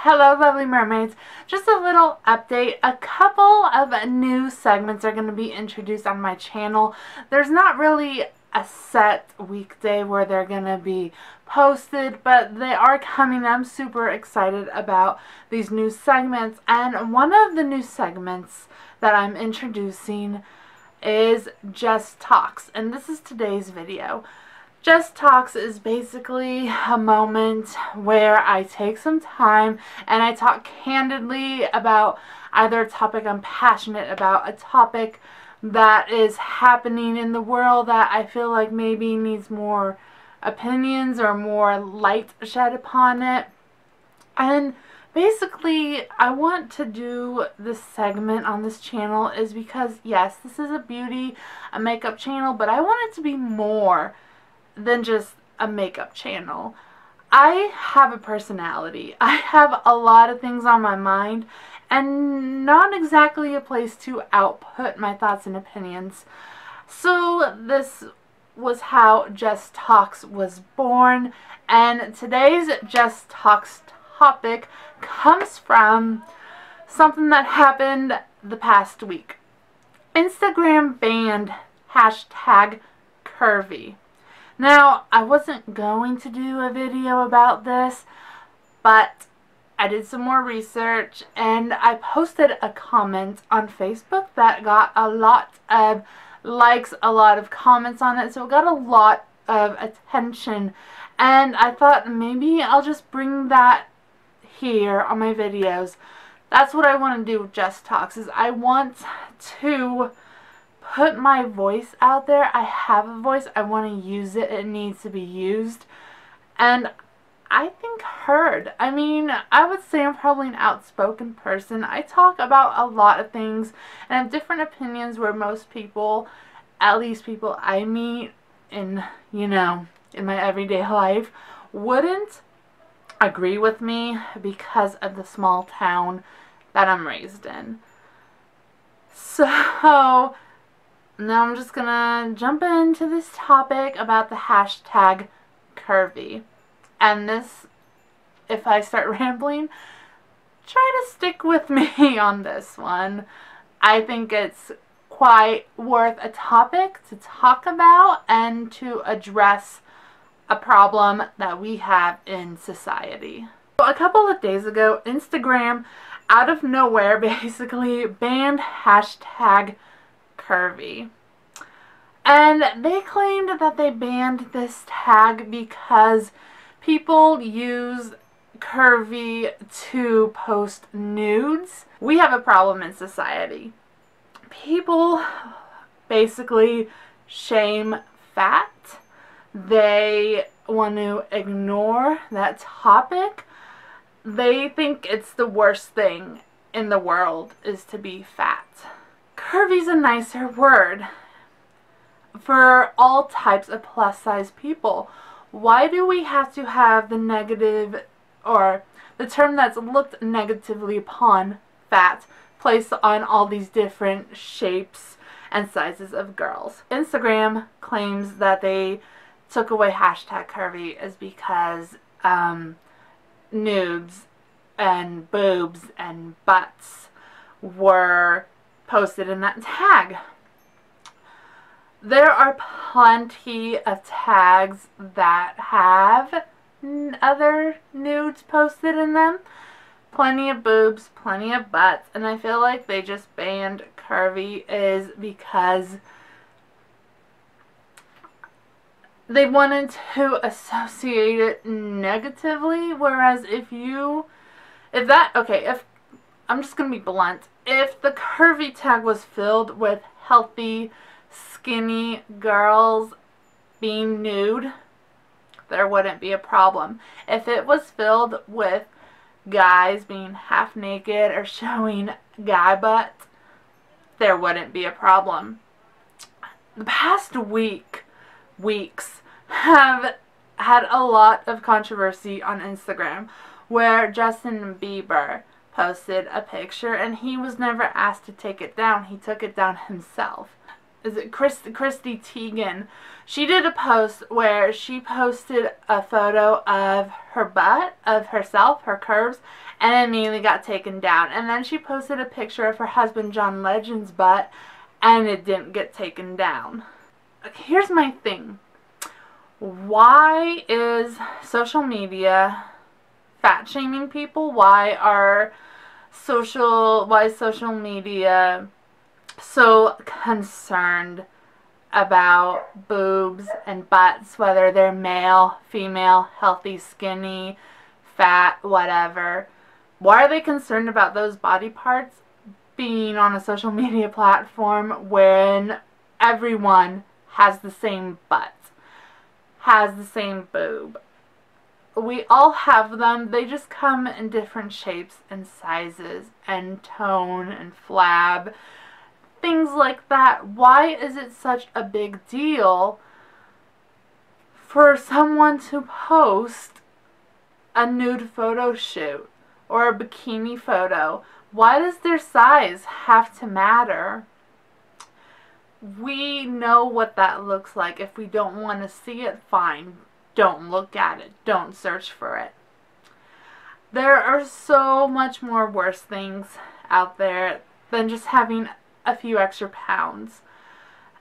Hello lovely mermaids. Just a little update. A couple of new segments are going to be introduced on my channel. There's not really a set weekday where they're going to be posted, but they are coming. I'm super excited about these new segments, and one of the new segments that I'm introducing is Jess Talks, and this is today's video. Jess Talks is basically a moment where I take some time and I talk candidly about either a topic I'm passionate about, a topic that is happening in the world that I feel like maybe needs more opinions or more light shed upon it. And basically, I want to do this segment on this channel is because, yes, this is a makeup channel, but I want it to be more than just a makeup channel. I have a personality. I have a lot of things on my mind and not exactly a place to output my thoughts and opinions. So this was how Jess Talks was born, and today's Jess Talks topic comes from something that happened the past week. Instagram banned #curvy. Now, I wasn't going to do a video about this, but I did some more research and I posted a comment on Facebook that got a lot of likes, a lot of comments on it, so it got a lot of attention, and I thought maybe I'll just bring that here on my videos. That's what I want to do with Jess Talks, is I want to put my voice out there. I have a voice. I want to use it. It needs to be used. And I think heard. I mean, I would say I'm probably an outspoken person. I talk about a lot of things and have different opinions where most people, at least people I meet in, in my everyday life, wouldn't agree with me because of the small town that I'm raised in. So now I'm just gonna jump into this topic about the #curvy. And this, if I start rambling, try to stick with me on this one. I think it's quite worth a topic to talk about and to address a problem that we have in society. So a couple of days ago, Instagram, out of nowhere, basically banned #curvy. And they claimed that they banned this tag because people use curvy to post nudes. We have a problem in society. People basically shame fat. They want to ignore that topic. They think it's the worst thing in the world is to be fat. Curvy's a nicer word for all types of plus size people. Why do we have to have the negative, or the term that's looked negatively upon fat, placed on all these different shapes and sizes of girls? Instagram claims that they took away #curvy is because nudes and boobs and butts were posted in that tag. There are plenty of tags that have other nudes posted in them. Plenty of boobs, plenty of butts, and I feel like they just banned curvy is because they wanted to associate it negatively, whereas if I'm just gonna be blunt, if the curvy tag was filled with healthy, skinny girls being nude, there wouldn't be a problem. If it was filled with guys being half naked or showing guy butt, there wouldn't be a problem. The past weeks have had a lot of controversy on Instagram, where Justin Bieber posted a picture and he was never asked to take it down. He took it down himself. is it Christy Teigen? She did a post where she posted a photo of her butt, of herself, her curves, and it immediately got taken down. And then she posted a picture of her husband John Legend's butt, and it didn't get taken down. Here's my thing. Why is social media fat shaming people? Why is social media so concerned about boobs and butts, whether they're male, female, healthy, skinny, fat, whatever? Why are they concerned about those body parts being on a social media platform when everyone has the same butt, has the same boob? We all have them. They just come in different shapes and sizes and tone and flab, things like that. Why is it such a big deal for someone to post a nude photo shoot or a bikini photo? Why does their size have to matter? We know what that looks like. If we don't want to see it, fine. Don't look at it. Don't search for it. There are so much more worse things out there than just having a few extra pounds.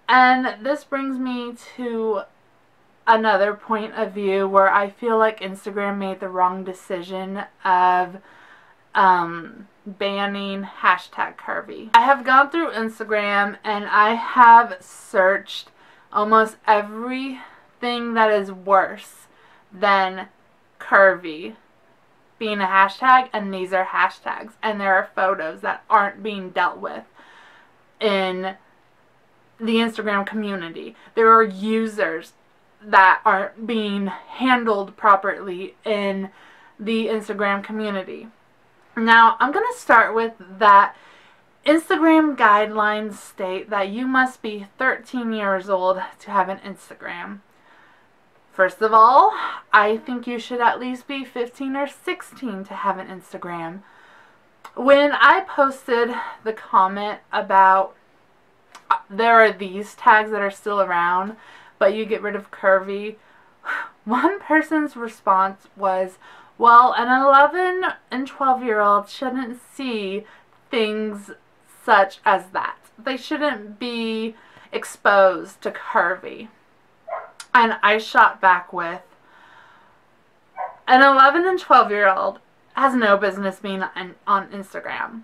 And this brings me to another point of view where I feel like Instagram made the wrong decision of banning #curvy. I have gone through Instagram and I have searched almost everything that is worse than curvy being a hashtag, and these are hashtags, and there are photos that aren't being dealt with in the Instagram community. There are users that aren't being handled properly in the Instagram community. Now, I'm going to start with that Instagram guidelines state that you must be 13 years old to have an Instagram. First of all, I think you should at least be 15 or 16 to have an Instagram. When I posted the comment about there are these tags that are still around, but you get rid of curvy, one person's response was, well, an 11 and 12-year-old shouldn't see things such as that. They shouldn't be exposed to curvy. And I shot back with, an 11 and 12-year-old has no business being on Instagram.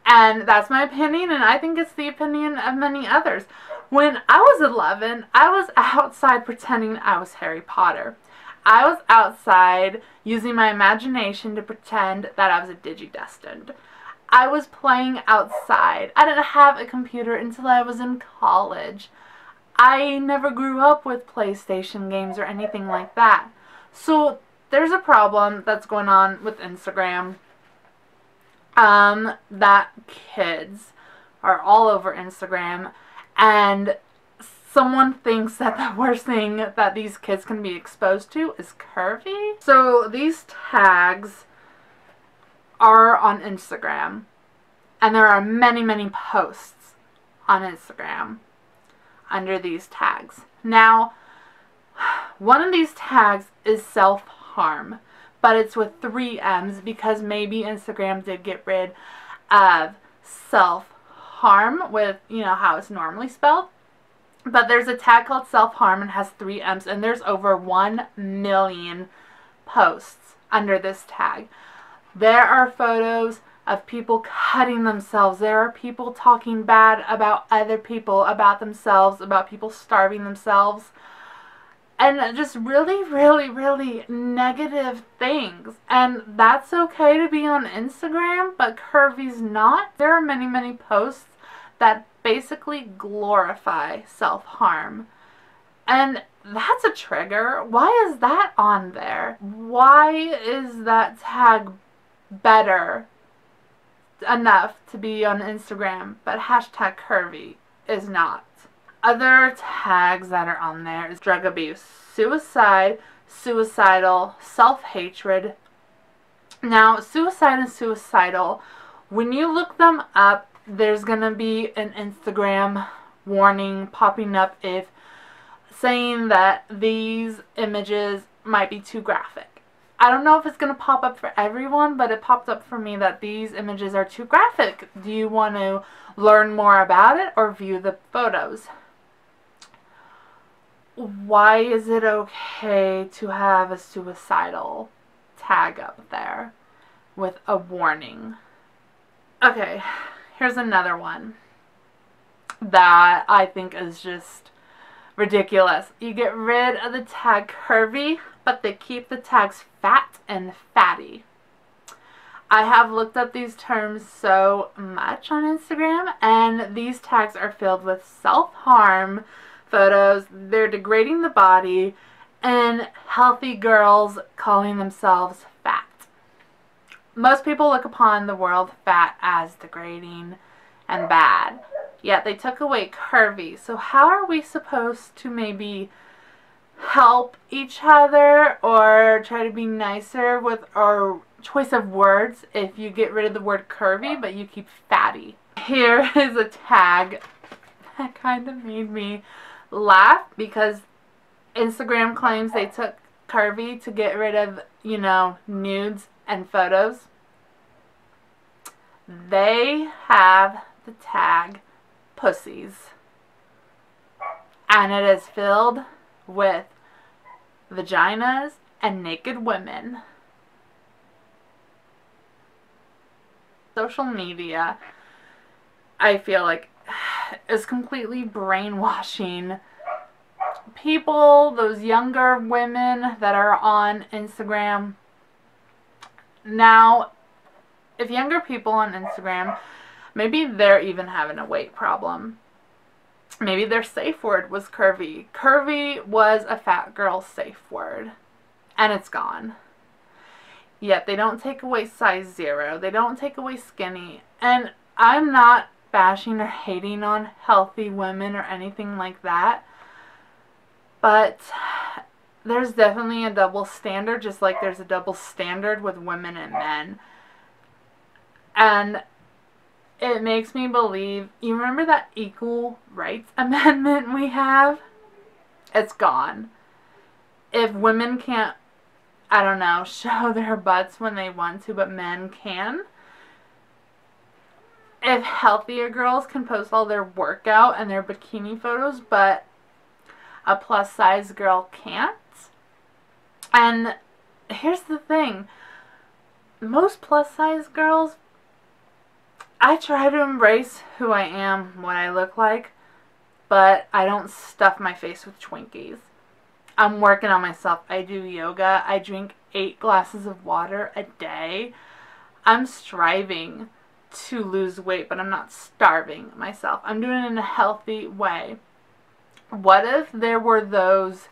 And that's my opinion, and I think it's the opinion of many others. When I was 11, I was outside pretending I was Harry Potter. I was outside using my imagination to pretend that I was a digidestined. I was playing outside. I didn't have a computer until I was in college. I never grew up with PlayStation games or anything like that. So there's a problem that's going on with Instagram. That kids are all over Instagram, and someone thinks that the worst thing that these kids can be exposed to is curvy. So these tags are on Instagram, and there are many, many posts on Instagram under these tags. Now, one of these tags is self-harm, but it's with 3 M's because maybe Instagram did get rid of self-harm with, you know, how it's normally spelled. But there's a tag called self-harm and has 3 M's, and there's over 1 million posts under this tag. There are photos of people cutting themselves. There are people talking bad about other people, about themselves, about people starving themselves. And just really, really, really negative things. And that's okay to be on Instagram, but curvy's not. There are many, many posts that basically glorify self-harm. And that's a trigger. Why is that on there? Why is that tag better enough to be on Instagram, but #curvy is not? Other tags that are on there is drug abuse, suicide, suicidal, self-hatred. Now, suicide and suicidal, when you look them up, there's going to be an Instagram warning popping up if saying that these images might be too graphic. I don't know if it's going to pop up for everyone, but it popped up for me that these images are too graphic. Do you want to learn more about it or view the photos? Why is it okay to have a suicidal tag up there with a warning? Okay, here's another one that I think is just ridiculous. You get rid of the tag curvy, but they keep the tags fat and fatty. I have looked up these terms so much on Instagram, and these tags are filled with self-harm photos. They're degrading the body, and healthy girls calling themselves fat. Most people look upon the word fat as degrading and bad, yet they took away curvy. So how are we supposed to maybe help each other or try to be nicer with our choice of words if you get rid of the word curvy but you keep fatty? Here is a tag that kind of made me laugh because Instagram claims they took curvy to get rid of, you know, nudes and photos. They have the tag pussies, and it is filled with vaginas and naked women. Social media, I feel like, is completely brainwashing people, those younger women that are on Instagram. Now, if younger people on Instagram, maybe they're even having a weight problem. Maybe their safe word was curvy. Curvy was a fat girl's safe word, and it's gone. Yet they don't take away size 0. They don't take away skinny. And I'm not bashing or hating on healthy women or anything like that, but there's definitely a double standard, just like there's a double standard with women and men. And it makes me believe, you remember that Equal Rights Amendment we have? It's gone. If women can't, I don't know, show their butts when they want to, but men can. If healthier girls can post all their workout and their bikini photos, but a plus size girl can't. And here's the thing. Most plus size girls, I try to embrace who I am, what I look like, but I don't stuff my face with Twinkies. I'm working on myself. I do yoga. I drink 8 glasses of water a day. I'm striving to lose weight, but I'm not starving myself. I'm doing it in a healthy way. What if there were those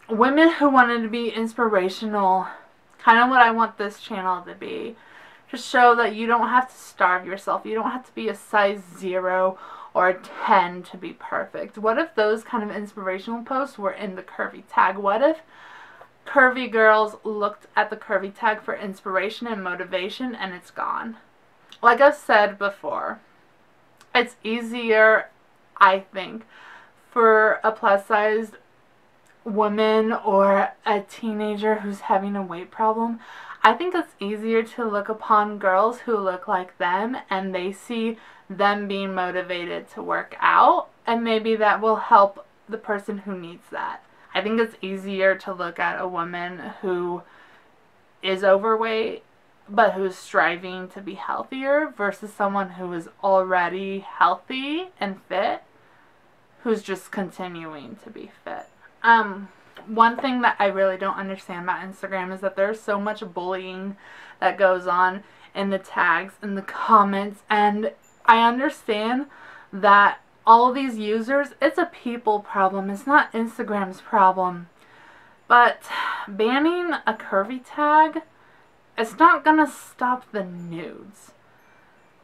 women who wanted to be inspirational, kind of what I want this channel to be, to show that you don't have to starve yourself. You don't have to be a size 0 or a 10 to be perfect. What if those kind of inspirational posts were in the curvy tag? What if curvy girls looked at the curvy tag for inspiration and motivation and it's gone? Like I've said before, it's easier, I think, for a plus sized woman or a teenager who's having a weight problem. I think it's easier to look upon girls who look like them and they see them being motivated to work out, and maybe that will help the person who needs that. I think it's easier to look at a woman who is overweight but who's striving to be healthier versus someone who is already healthy and fit who's just continuing to be fit. One thing that I really don't understand about Instagram is that there's so much bullying that goes on in the tags, in the comments, and I understand that all these users, it's a people problem. It's not Instagram's problem. But banning a curvy tag, it's not gonna stop the nudes.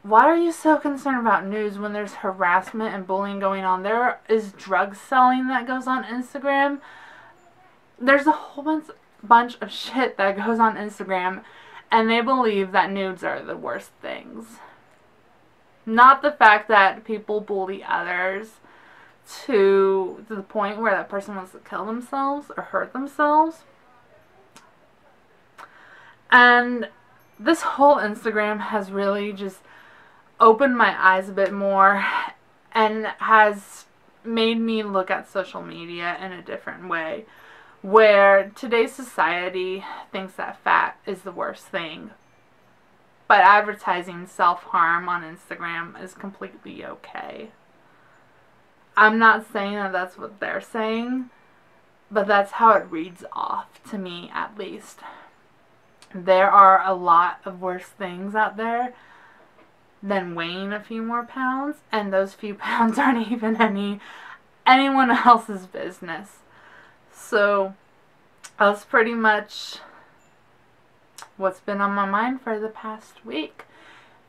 Why are you so concerned about nudes when there's harassment and bullying going on? There is drug selling that goes on Instagram. There's a whole bunch of shit that goes on Instagram, and they believe that nudes are the worst things. Not the fact that people bully others to the point where that person wants to kill themselves or hurt themselves. And this whole Instagram has really just opened my eyes a bit more and has made me look at social media in a different way, where today's society thinks that fat is the worst thing, but advertising self-harm on Instagram is completely okay. I'm not saying that that's what they're saying, but that's how it reads off to me, at least. There are a lot of worse things out there than weighing a few more pounds, and those few pounds aren't even anyone else's business. So that's pretty much what's been on my mind for the past week.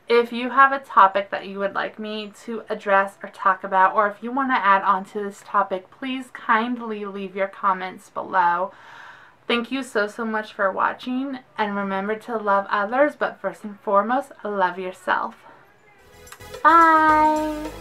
If you have a topic that you would like me to address or talk about, or if you want to add on to this topic, please kindly leave your comments below. Thank you so much for watching, and remember to love others, but first and foremost, love yourself. Bye!